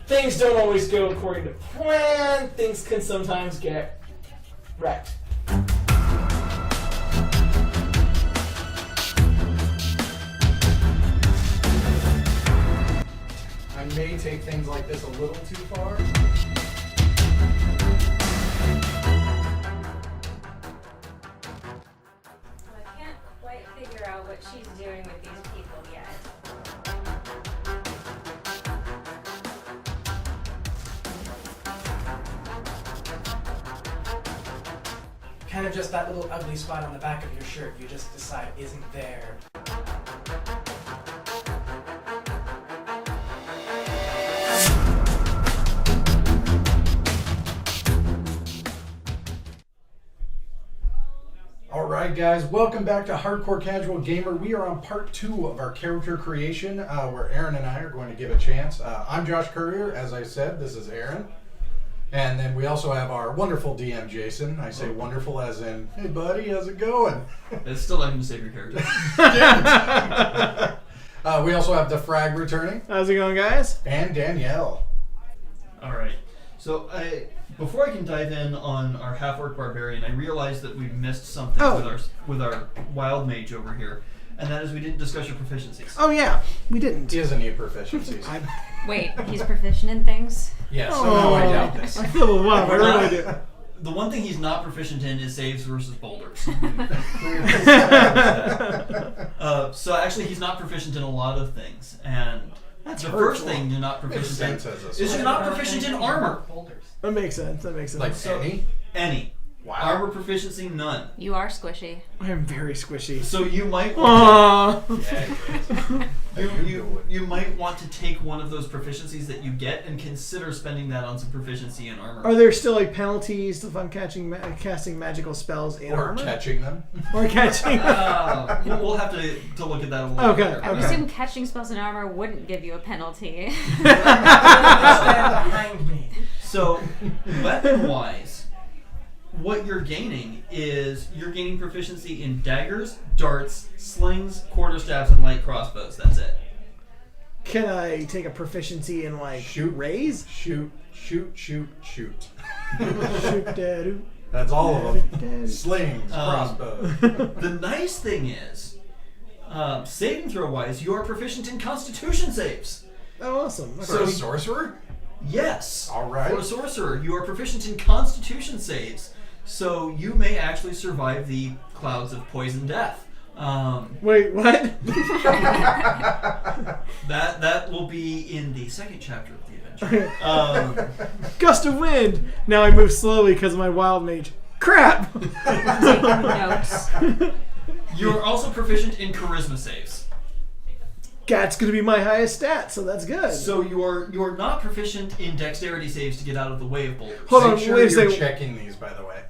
things don't always go according to plan. Things can sometimes get wrecked. I may take things like this a little too far. I can't quite figure out what she's doing with these people yet. Kind of just that little ugly spot on the back of your shirt you just decide isn't there. Alright guys, welcome back to Hardcore Casual Gamer. We are on part 2 of our character creation, where Aaron and I are going to give a chance. I'm Josh Courier, as I said, this is Aaron. And then we also have our wonderful DM, Jason. I say wonderful as in, hey buddy, how's it going? It's still not even to save your character. We also have the Frag returning. How's it going, guys? And Danielle. Alright, so before I can dive in on our half-orc barbarian, I realized that we missed something with our wild mage over here. And that is we didn't discuss your proficiencies. Oh, yeah. We didn't. He doesn't need proficiencies. Wait, he's proficient in things? Yes, somehow I doubt this. I feel a lot. I really do. The one thing he's not proficient in is saves versus boulders. So actually he's not proficient in a lot of things. And That's the hurtful. first thing you're not proficient in Sense is you're not proficient in armor. That makes sense. Like any? Any. Wow. Armor proficiency, none. You are squishy. I am very squishy. So you might want Aww. you might want to take one of those proficiencies that you get and consider spending that on some proficiency in armor. Are there still like penalties if I'm casting magical spells in Or armor? catching them. Or catching? We'll have to look at that a little Okay, bit. I would assume catching spells in armor wouldn't give you a penalty. Stand behind me. So, weapon-wise, what you're gaining is you're gaining proficiency in daggers, darts, slings, quarterstaffs, and light crossbows. That's it. Can I take a proficiency in like Shoot. raise? Shoot. Shoot dadoo. That's all of them. Dadoo. Slings, crossbows. The nice thing is, saving throw-wise, you are proficient in Constitution saves. Oh, awesome. Okay. For a sorcerer? Yes. All right. For a sorcerer, you are proficient in Constitution saves, so you may actually survive the clouds of poison death. Wait, what? That will be in the second chapter of the adventure. Gust of wind. Now I move slowly because of my wild mage. Crap. Taking notes. You're also proficient in Charisma saves. That's gonna be my highest stat, so that's good. So you're not proficient in Dexterity saves to get out of the way of boulders. Hold on, Make sure wait a you're second. checking these, by the way.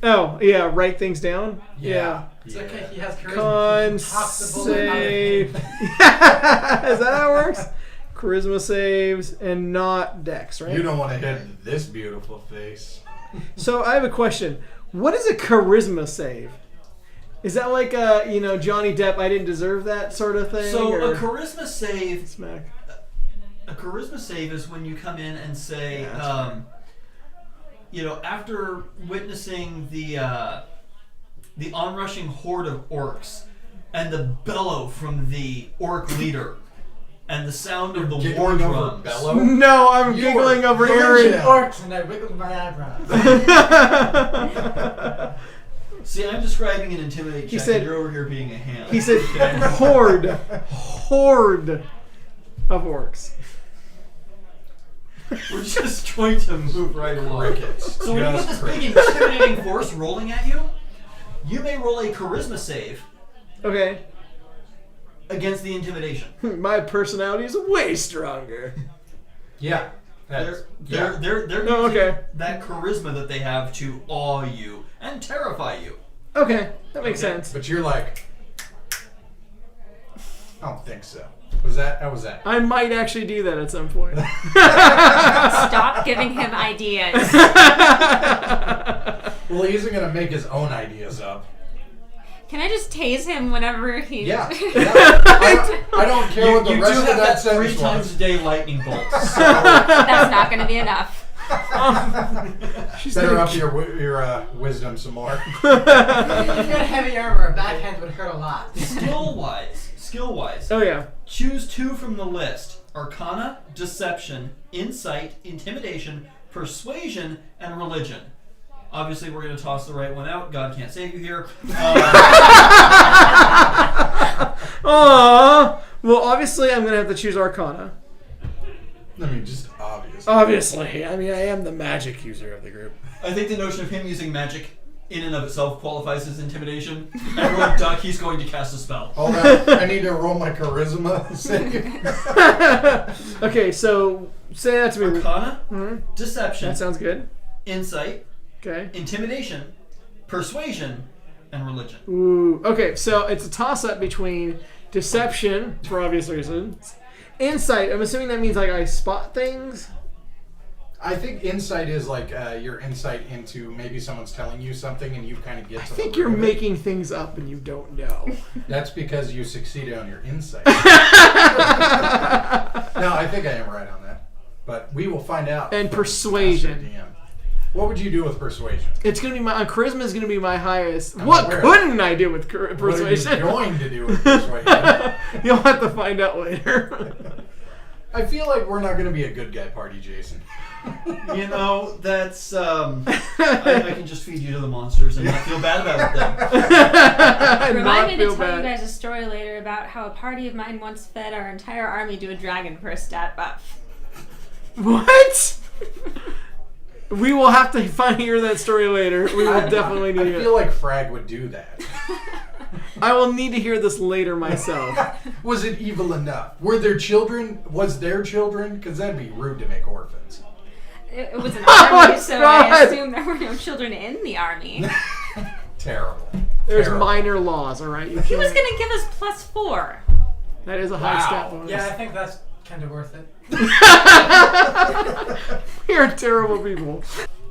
Oh, yeah, write things down? Yeah. It's okay, he has charisma. Con He can talk the bullet out of save. it. Is that how it works? Charisma saves and not dex, right? You don't want to hit this beautiful face. So I have a question. What is a charisma save? Is that like Johnny Depp, I didn't deserve that sort of thing? So or a Charisma save. smack. A Charisma save is when you come in and say, Yeah, after witnessing the onrushing horde of orcs and the bellow from the orc leader and the sound of the war Giggling over drums. bellow? No, I'm You giggling are over virgin. Aaron. Orcs, and I wiggled my eyebrows. See, I'm describing an intimidate He check, said- and you're over here being a ham. He said horde of orcs. We're just going to move right along. Crickets. So when you get Just this big crickets. intimidating force rolling at you, you may roll a Charisma save Okay. against the intimidation. My personality is way stronger. Yeah. They're Yeah. using Oh, okay. that charisma that they have to awe you and terrify you. Okay, that makes Okay. sense. But you're like, I don't think so. How was that? I might actually do that at some point. Stop giving him ideas. Well, he isn't going to make his own ideas up. Can I just tase him whenever he? Yeah. I don't care what the you rest do of have that that 3 sentence times was. a day lightning bolts. So That's not going to be enough. She's Better gonna up your wisdom some more. If you had heavy armor, a backhand would hurt a lot. skill wise, Oh yeah. choose 2 from the list: Arcana, Deception, Insight, Intimidation, Persuasion, and Religion. Obviously, we're going to toss the right one out. God can't save you here. Aww. Well, obviously, I'm gonna have to choose Arcana. I mean, just obvious. Obviously, I mean, I am the magic user of the group. I think the notion of him using magic in and of itself qualifies as intimidation. Everyone duck, he's going to cast a spell. All that, I need to roll my charisma save. Okay, so say that to me. Arcana, Mhm. Deception, That sounds good. Insight, Okay. Intimidation, Persuasion, and Religion. Ooh. Okay, so it's a toss-up between deception, for obvious reasons, insight. I'm assuming that means like I spot things. I think insight is like your insight into maybe someone's telling you something and you kind of get I to think the you're root of it. making things up and you don't know. That's because you succeeded on your insight. No, I think I am right on that. But we will find out. And from persuasion. Master DM. What would you do with persuasion? It's gonna be my charisma is gonna be my highest. I'm What aware. couldn't I do with What are you persuasion? going to do with persuasion? You'll have to find out later. I feel like we're not going to be a good guy party, Jason. You know, that's I can just feed you to the monsters and not feel bad about it then. Remind me to feel tell bad. you guys a story later about how a party of mine once fed our entire army to a dragon for a stat buff. What? We will have to hear that story later. We will definitely need I it. feel like Frag would do that. I will need to hear this later myself. Was it evil enough? Were there children? Was there children? Because that'd be rude to make orphans. It was an Oh army, so I God. assume there were no children in the army. Terrible. There's Terrible. minor laws, all right? You He was can't- going to give us +4. That is a high Wow. stat bonus. Yeah, I think that's kind of worth it. We are terrible people.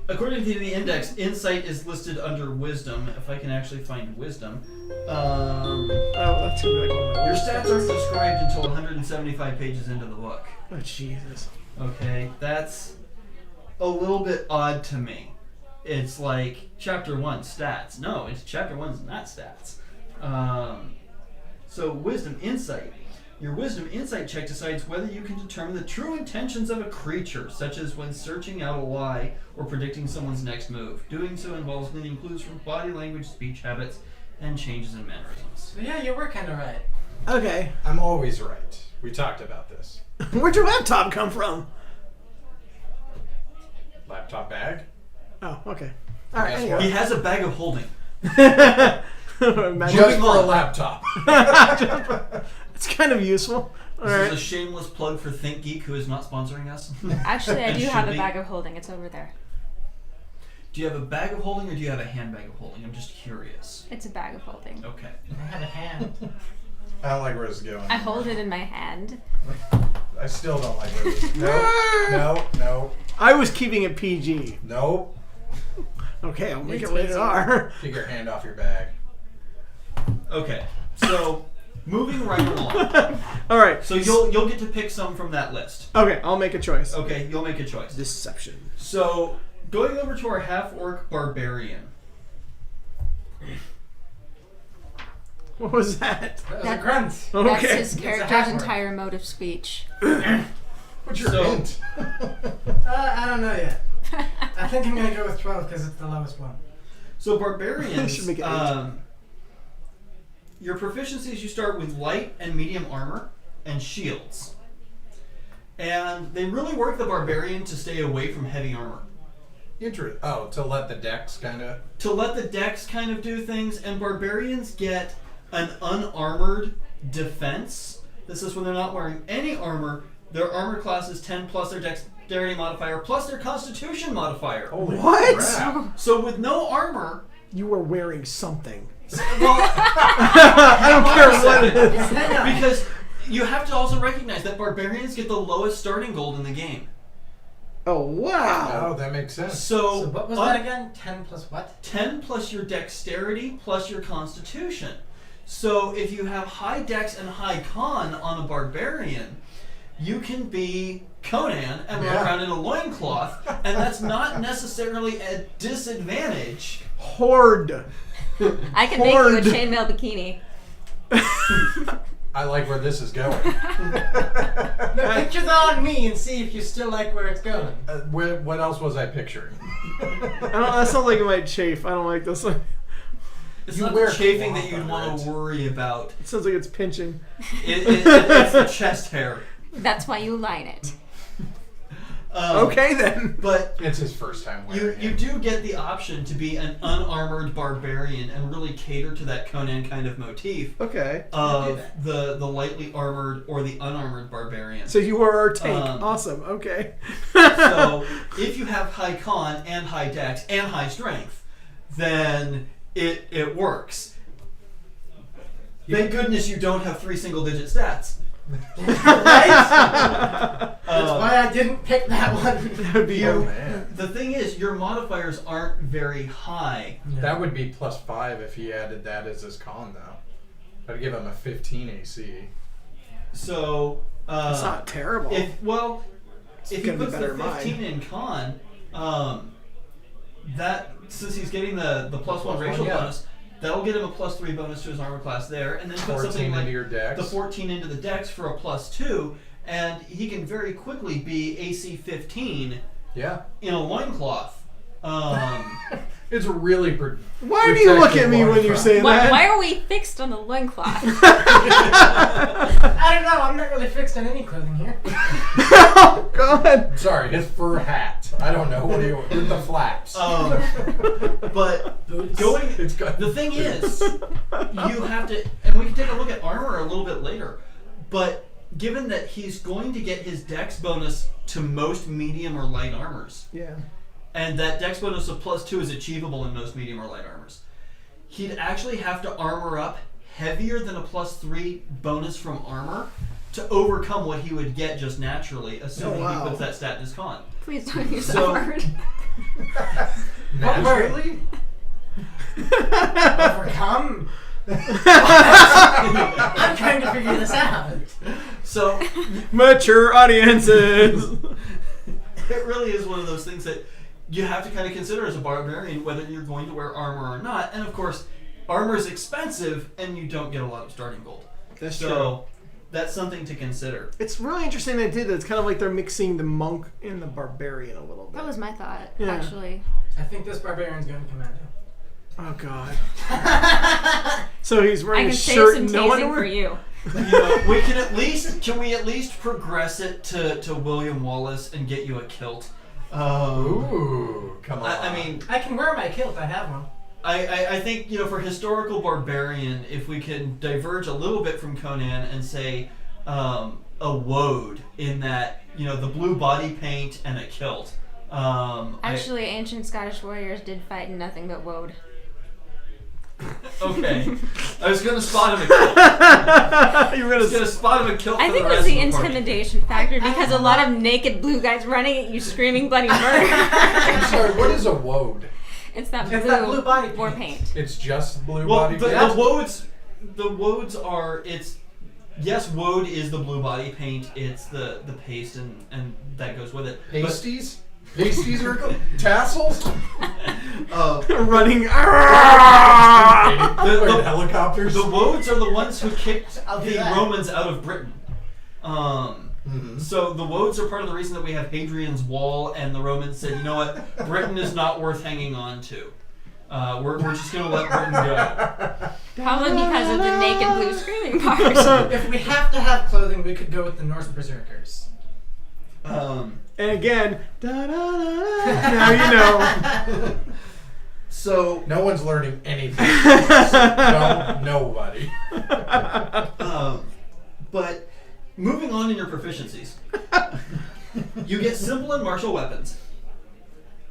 According to the index, insight is listed under wisdom. If I can actually find wisdom. Oh, that's gonna be like one of my Your worst stats aren't described until 175 pages into the book. Oh, Jesus. Okay, that's a little bit odd to me. It's like chapter 1 stats. No, it's chapter 1's not stats. So wisdom, insight. Your wisdom insight check decides whether you can determine the true intentions of a creature, such as when searching out a lie or predicting someone's next move. Doing so involves gleaning clues from body language, speech habits, and changes in mannerisms. So yeah, you were kind of right. Okay. I'm always right. We talked about this. Where'd your laptop come from? Laptop bag? Oh, okay. All right. Guess Anyway. He has a bag of holding. Imagine- Just for a on. laptop. It's kind of useful. All This is a right. shameless plug for ThinkGeek, who is not sponsoring us. Actually, I And do should have a be. bag of holding. It's over there. Do you have a bag of holding or do you have a handbag of holding? I'm just curious. It's a bag of holding. Okay. I have a hand. I don't like where this is going. I hold it in my hand. I still don't like where this is No. I was keeping it PG. No. Okay, I'll make It's it later. easier. Take your hand off your bag. Okay. So, moving right along. All right. So you'll get to pick some from that list. Okay, I'll make a choice. Okay, you'll make a choice. Deception. So, going over to our half-orc barbarian. What was that? That was a That- grunt. That's Okay. his It's a character's half-orc. entire mode of speech. What's your So- hint? I don't know yet. I think I'm gonna go with 12 because it's the lowest one. So barbarians, Should make it 8. Your proficiencies, you start with light and medium armor and shields. And they really work the barbarian to stay away from heavy armor. Oh, to let the decks kind of... To let the dex kind of do things, and barbarians get an unarmored defense. This is when they're not wearing any armor. Their armor class is 10 plus their dexterity modifier plus their constitution modifier. Holy What? crap. So with no armor, You were wearing something. well, I don't care what it is. because you have to also recognize that barbarians get the lowest starting gold in the game. Oh, wow. Oh, that makes sense. So what was that again? 10 plus what? 10 plus your dexterity plus your constitution. So if you have high dex and high con on a barbarian, you can be Conan and run around in a loincloth, and that's not necessarily a disadvantage. Horde. I can make you a chainmail bikini. I like where this is going. No, picture that on me and see if you still like where it's going. What else was I picturing? That sounds like it might chafe. I don't like this one. It's You not wear the chafing cloth that you'd under want it. to worry about. It sounds like it's pinching. It's the chest hair. That's why you line it. Okay, then. But It's his first time wearing you it. do get the option to be an unarmored barbarian and really cater to that Conan kind of motif Okay. of the lightly armored or the unarmored barbarian. So you are our tank. Um, Awesome. Okay. So if you have high con and high dex and high strength, then it works. Thank goodness you don't have 3 single-digit stats. That's why I didn't pick that one. That would be Oh, man. The thing is, your modifiers aren't very high. That would be +5 if he added that as his con, though. I'd give him a 15 AC. So It's not terrible. if gonna he be puts better the than mine. 15 in con, that since he's getting the +1 racial yeah. bonus, that'll get him a +3 bonus to his armor class there, and then put 14 something like into your dex. the 14 into the dex for a +2, and he can very quickly be AC 15 Yeah. in a loincloth. It's really Why do you look at me when you say that? Why are we fixed on the loincloth? I don't know. I'm not really fixed on any clothing here. Oh, God. Sorry, his fur hat. I don't know. What do you with the flaps? But going, It's got the thing is, you have to, and we can take a look at armor a little bit later, but given that he's going to get his dex bonus to most medium or light armors, Yeah. and that dex bonus of +2 is achievable in most medium or light armors, he'd actually have to armor up heavier than a +3 bonus from armor to overcome what he would get just naturally, assuming wow. he puts that stat in his con. Please don't use So- that word. Naturally? Overcome. I'm trying to figure this out. So Mature audiences. it really is one of those things that you have to kind of consider as a barbarian whether you're going to wear armor or not. And of course, armor is expensive and you don't get a lot of starting gold. That's So that's something to consider. It's really interesting they did that. It's kind of like they're mixing the monk and the barbarian a little bit. That was my thought, Yeah. actually. I think this barbarian's going commando. Oh, God. So he's I wearing can a save shirt some and no tasing underwear? for you. You know, can we at least progress it to William Wallace and get you a kilt? Ooh, come on. I mean, I can wear my kilt. I have one. I think, you know, for historical barbarian, if we can diverge a little bit from Conan and say a woad in that, you know, the blue body paint and a kilt. Actually, ancient Scottish warriors did fight in nothing but woad. Okay. I was going to spot him a kilt. You're I was going gonna to spot him a kilt I for think the it was rest the of the party. intimidation factor because a lot of naked blue guys running at you screaming bloody murder. I'm sorry, what is a woad? It's that It's blue, that blue body war paint. paint. It's just blue Well, body the paint? woads are, yes, woad is the blue body paint. It's the paste and that goes with it. But- Pasties? Pasties are tassels? running. Like the- helicopters? The woads are the ones who kicked I'll do the that. Romans out of Britain. Mhm. So the woads are part of the reason that we have Hadrian's Wall, and the Romans said, you know what, Britain is not worth hanging on to. We're just going to let Britain go. Probably because of the naked blue screaming part. If we have to have clothing, we could go with the Norse berserkers. And again, da, da, da, da. Now you know. So, No one's learning anything. No, nobody. but moving on in your proficiencies, you get simple and martial weapons.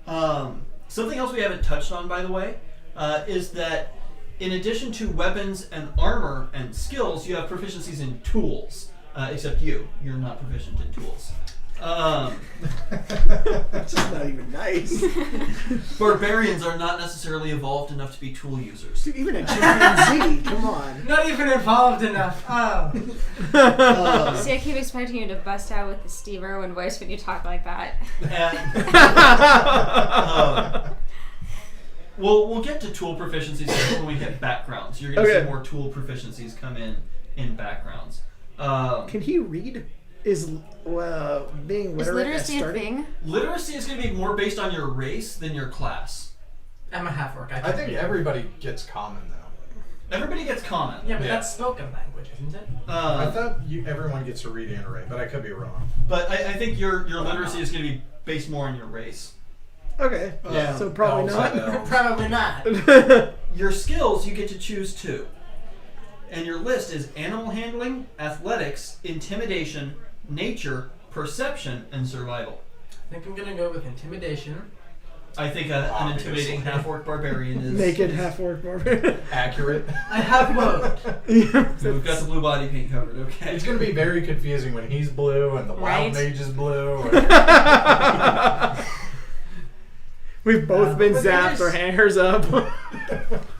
Something else we haven't touched on, by the way, is that in addition to weapons and armor and skills, you have proficiencies in tools. Except you're not proficient in tools. That's just not even nice. Barbarians are not necessarily evolved enough to be tool users. Dude, even a chimpanzee, come on. Not even involved enough. Oh. See, I keep expecting you to bust out with the Steve Irwin voice when you talk like that. And, we'll get to tool proficiencies when we hit backgrounds. You're going to see more tool proficiencies come in backgrounds. Can he read? Is being Is literate literacy a thing? Literacy is going to be more based on your race than your class. I'm a half-orc. I think everybody gets common though. Everybody gets common. Yeah, but that's spoken language, isn't it? I thought everyone gets to read and write, but I could be wrong. But I think your literacy is going to be based more on your race. Okay. Yeah. So probably Elves, not. elves. Probably not. Your skills, you get to choose 2. And your list is animal handling, athletics, intimidation, nature, perception, and survival. I think I'm gonna go with intimidation. I think an intimidating half-orc barbarian is... Naked half-orc barbarian. Accurate. I have mode. So we've got the blue body paint covered, okay. It's going to be very confusing when he's blue and the wild Right. mage is blue. We've both been but zapped, our hairs up.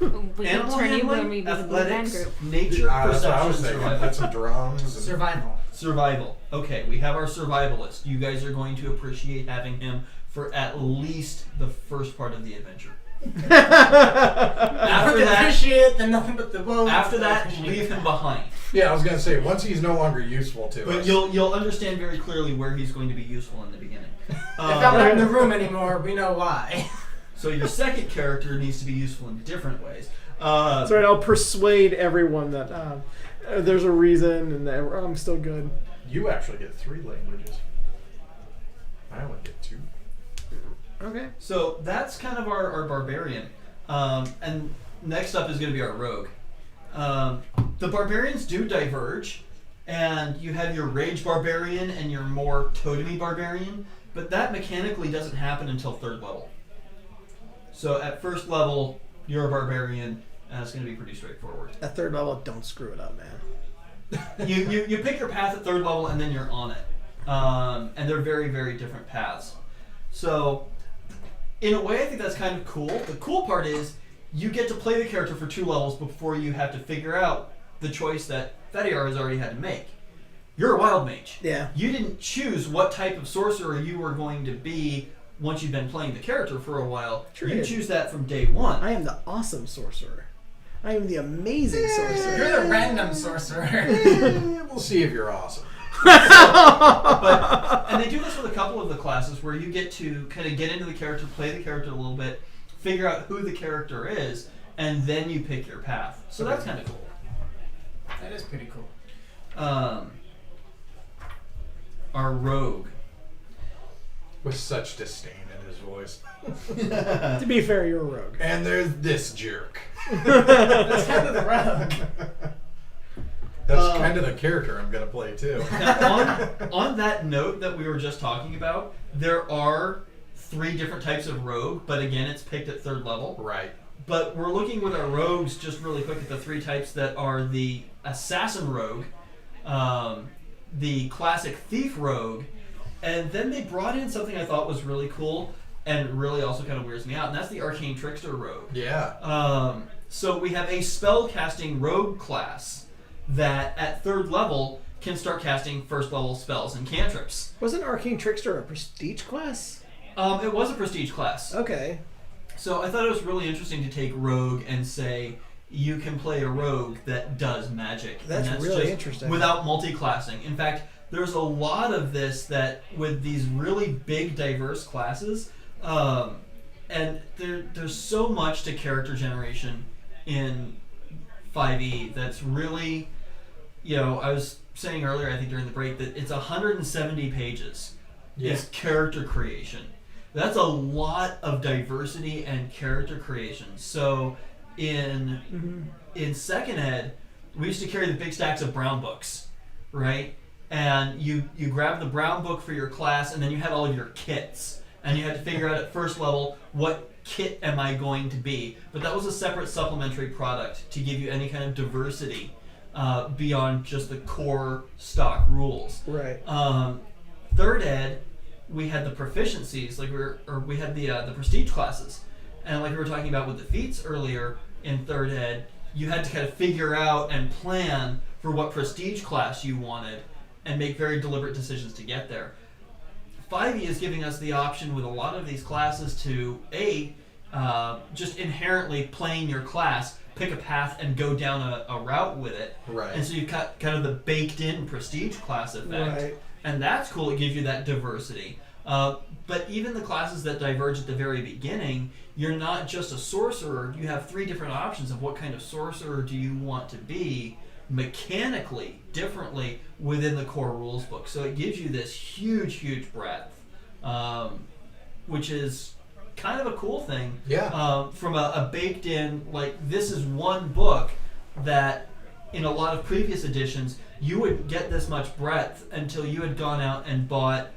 We can Animal turn you when handling, we be the blue man athletics, group. nature, That's what I perception, was and thinking. survival. Put some drums. And Survival. Survival. Okay, we have our survivalist. You guys are going to appreciate having him for at least the first part of the adventure. After that, Appreciate the nothing but the woe. after that, leave him behind. Yeah, I was going to say, once he's no longer useful to But us. you'll understand very clearly where he's going to be useful in the beginning. If I'm not in the room anymore, we know why. So your second character needs to be useful in different ways. That's right, I'll persuade everyone that there's a reason and that I'm still good. You actually get 3 languages. I only get 2. Okay. So that's kind of our barbarian. And next up is going to be our rogue. The barbarians do diverge, and you have your rage barbarian and your more totemy barbarian, but that mechanically doesn't happen until 3rd level. So at 1st level, you're a barbarian, and it's going to be pretty straightforward. At 3rd level, don't screw it up, man. You pick your path at 3rd level, and then you're on it. And they're very, very different paths. So, in a way, I think that's kind of cool. The cool part is you get to play the character for 2 levels before you have to figure out the choice that Fediar has already had to make. You're a wild mage. Yeah. You didn't choose what type of sorcerer you were going to be once you've been playing the character for a while. True. You choose that from day 1. I am the awesome sorcerer. I am the amazing sorcerer. You're the random sorcerer. We'll see if you're awesome. And they do this with a couple of the classes where you get to kind of get into the character, play the character a little bit, figure out who the character is, and then you pick your path. So that's kind of cool. That is pretty cool. Our rogue. With such disdain in his voice. To be fair, you're a rogue. And there's this jerk. That's kind of the rogue. That's kind of the character I'm going to play, too. Now, on that note that we were just talking about, there are 3 different types of rogue, but again, it's picked at 3rd level. Right. But we're looking with our rogues just really quick at the 3 types that are the assassin rogue, the classic thief rogue, and then they brought in something I thought was really cool and really also kind of weirds me out, and that's the arcane trickster rogue. Yeah. So we have a spell casting rogue class that at 3rd level can start casting 1st level spells and cantrips. Wasn't Arcane Trickster a prestige class? It was a prestige class. Okay. So I thought it was really interesting to take rogue and say you can play a rogue that does magic. That's and really just interesting. Without multi-classing. In fact, there's a lot of this that with these really big diverse classes, and there's so much to character generation in 5e that's really, I was saying earlier, I think during the break, that it's 170 pages is character creation. That's a lot of diversity and character creation. So in 2nd ed, we used to carry the big stacks of brown books, right? And you grab the brown book for your class, and then you had all of your kits. And you had to figure out at 1st level, what kit am I going to be? But that was a separate supplementary product to give you any kind of diversity beyond just the core stock rules. Right. third ed, we had the proficiencies, we had the prestige classes, and like we were talking about with the feats earlier in third ed, you had to kind of figure out and plan for what prestige class you wanted, and make very deliberate decisions to get there. 5e is giving us the option with a lot of these classes to just inherently playing your class, pick a path and go down a route with it. Right. And so you've got kind of the baked-in prestige class effect. Right. And that's cool. It gives you that diversity. But even the classes that diverge at the very beginning, you're not just a sorcerer. You have 3 different options of what kind of sorcerer do you want to be mechanically, differently within the core rules book. So it gives you this huge, huge breadth, which is kind of a cool thing. Yeah. From a baked in, like, this is one book that in a lot of previous editions you would get this much breadth until you had gone out and bought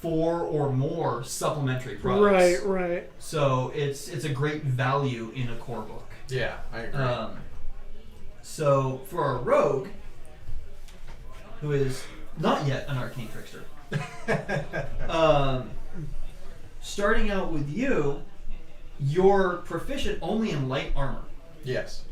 4 or more supplementary products. Right. So it's a great value in a core book. Yeah, I agree. So for our rogue, who is not yet an arcane trickster, starting out with you, you're proficient only in light armor. Yes.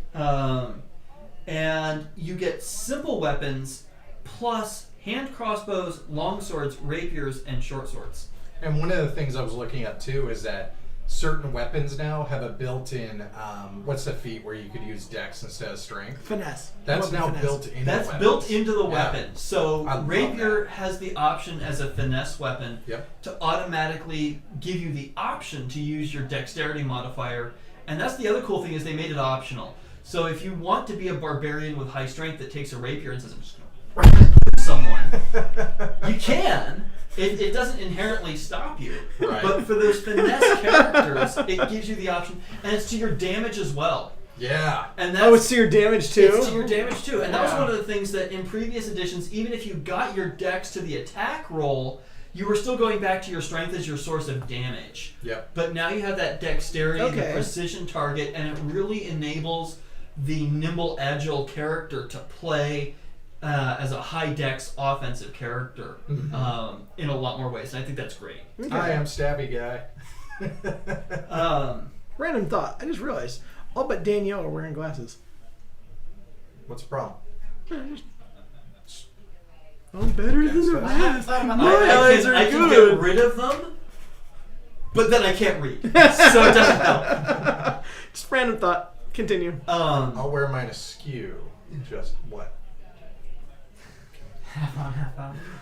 And you get simple weapons plus hand crossbows, long swords, rapiers, and short swords. And one of the things I was looking at too is that certain weapons now have a built-in, what's the feat where you could use dex instead of strength? Finesse. That's now Finesse. built into That's weapons. built into the Yeah. weapon. So I love rapier that. has the option as a finesse weapon Yep. to automatically give you the option to use your dexterity modifier. And that's the other cool thing is they made it optional. So if you want to be a barbarian with high strength that takes a rapier and says, I'm just going to someone, you can. It doesn't inherently stop you. Right. But for those finesse characters, it gives you the option. And it's to your damage as well. Yeah. And that's, Oh, it's to your damage too? it's to your damage too. And that was Yeah. one of the things that in previous editions, even if you got your dex to the attack roll, you were still going back to your strength as your source of damage. Yep. But now you have that dexterity, the Okay. precision target, and it really enables the nimble, agile character to play as a high dex offensive character in a lot more ways. And I think that's great. I am stabby guy. Random thought. I just realized all but Danielle are wearing glasses. What's the problem? I'm better than the I rest. thought about My that. eyes are I can good. get rid of them, but then I can't read. So it doesn't help. Just random thought. Continue. I'll wear mine askew. Just what?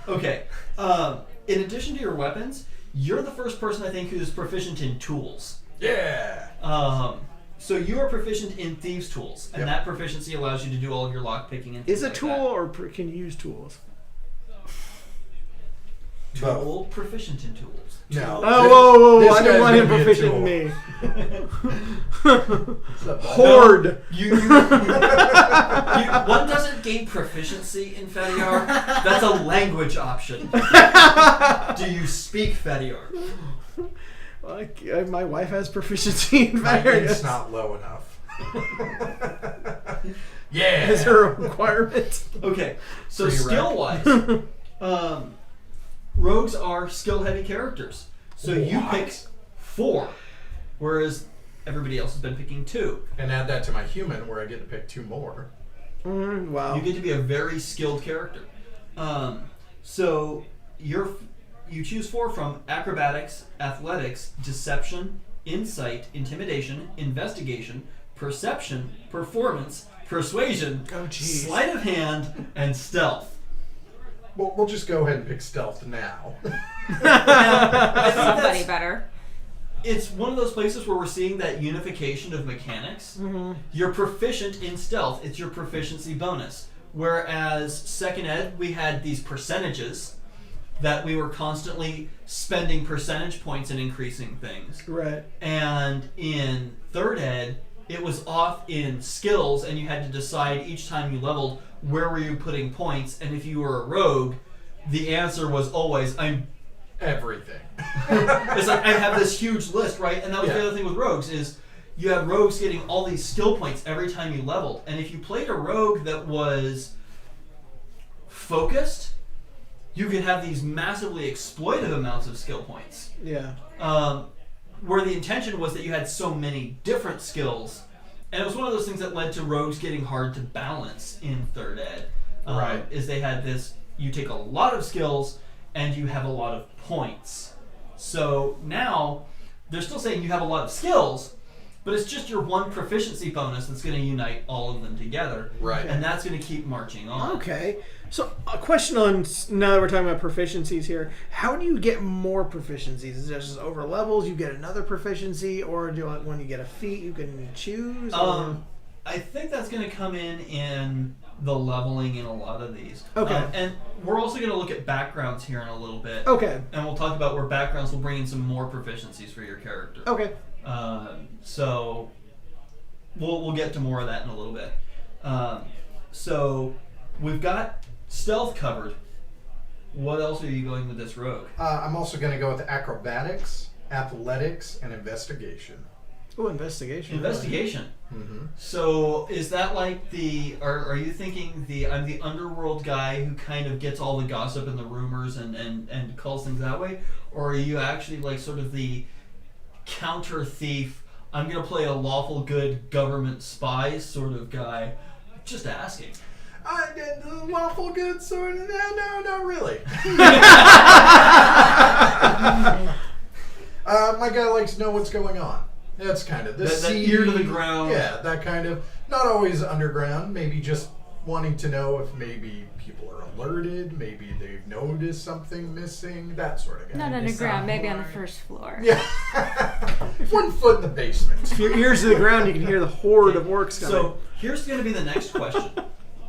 Okay. In addition to your weapons, you're the first person I think who's proficient in tools. Yeah. So you are proficient in thieves' tools, and Yep. that proficiency allows you to do all of your lock picking and Is things a like tool that. or can you use tools? Tool proficient in tools. No. Oh, whoa. This I didn't guy's want him gonna be a proficient tool. in me. What's up, bud? Horde. One doesn't gain proficiency in Fediar. That's a language option. Do you speak Fediar? My wife has proficiency in My various. int's not low enough. Yeah. Is there a requirement? Okay, so Prereq. skill-wise, rogues are skill-heavy characters. So you What? pick 4, whereas everybody else has been picking 2. And add that to my human, where I get to pick 2 more. Wow. You get to be a very skilled character. So you choose 4 from acrobatics, athletics, deception, insight, intimidation, investigation, perception, performance, persuasion, Oh, jeez. sleight of hand, and stealth. Well, we'll just go ahead and pick stealth now. I think Somebody that's, better. it's one of those places where we're seeing that unification of mechanics. You're proficient in stealth. It's your proficiency bonus. Whereas second ed, we had these percentages that we were constantly spending percentage points and increasing things. Right. And in third ed, it was off in skills, and you had to decide each time you leveled where were you putting points. And if you were a rogue, the answer was always, I'm Everything. it's like I have this huge list, right? And that was the Yeah. other thing with rogues is you have rogues getting all these skill points every time you leveled. And if you played a rogue that was focused, you could have these massively exploitive amounts of skill points. Yeah. Where the intention was that you had so many different skills. And it was one of those things that led to rogues getting hard to balance in 3rd ed. Right. Is they had this, you take a lot of skills and you have a lot of points. So now, they're still saying you have a lot of skills, but it's just your one proficiency bonus that's going to unite all of them together. Right. And that's going to keep marching on. Okay. So a question on, now that we're talking about proficiencies here, how do you get more proficiencies? Is it just over levels, you get another proficiency, or do when you get a feat you can choose? Or? I think that's going to come in the leveling in a lot of these. Okay. And we're also going to look at backgrounds here in a little bit. Okay. And we'll talk about where backgrounds will bring in some more proficiencies for your character. Okay. So we'll get to more of that in a little bit. So we've got stealth covered. What else are you going with this rogue? I'm also going to go with acrobatics, athletics, and investigation. Oh, investigation. Investigation. Mm-hmm. So is that like are you thinking I'm the underworld guy who kind of gets all the gossip and the rumors and calls things that way? Or are you actually like sort of the counter thief, I'm going to play a lawful good government spy sort of guy? Just asking. I did the lawful good sort of. No, not really. My guy likes to know what's going on. That's kind of that ear to the ground. Yeah, that kind of. Not always underground. Maybe just wanting to know if maybe people are alerted. Maybe they've noticed something missing. That sort of guy. Not underground, maybe on the first floor. Yeah. 1 foot in the basement. If your ears to the ground, you can hear the horde of orcs coming. So here's going to be the next question.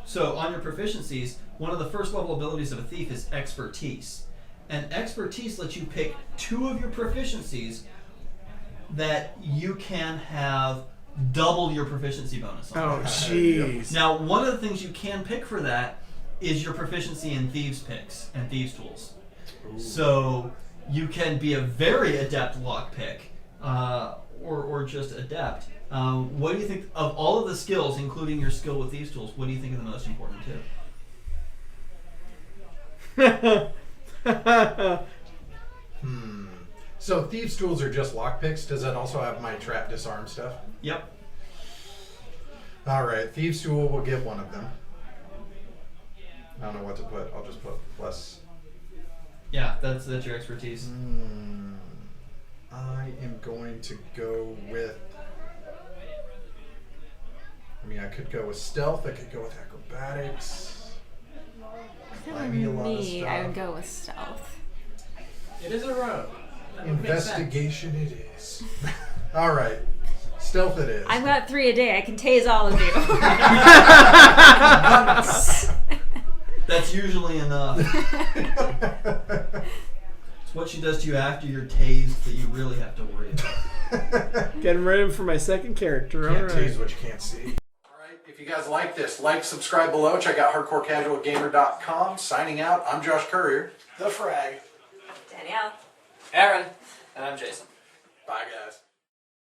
So on your proficiencies, one of the first level abilities of a thief is expertise. And expertise lets you pick 2 of your proficiencies that you can have double your proficiency bonus on. Oh, jeez. Now, one of the things you can pick for that is your proficiency in thieves picks and thieves tools. Ooh. So you can be a very adept lockpick, or just adept. What do you think of all of the skills, including your skill with thieves tools? What do you think are the most important too? So thieves' tools are just lockpicks. Does that also have my trap disarm stuff? Yep. All right, thieves' tool will get one of them. I don't know what to put. I'll just put plus. Yeah, that's your expertise. I am going to go with. I mean, I could go with stealth. I could go with acrobatics. For me, I would go with stealth. It is a rogue. That would make sense. Investigation it is. All right. Stealth it is. I've got 3 a day. I can tase all of you. That's usually enough. It's what she does to you after you're tased that you really have to worry about. Getting ready for my second character. Can't All right. tase what you can't see. All right. If you guys like this, like, subscribe below. Check out hardcorecasualgamer.com. Signing out. I'm Josh Courier. The Frag. Danielle. Aaron. And I'm Jason. Bye, guys.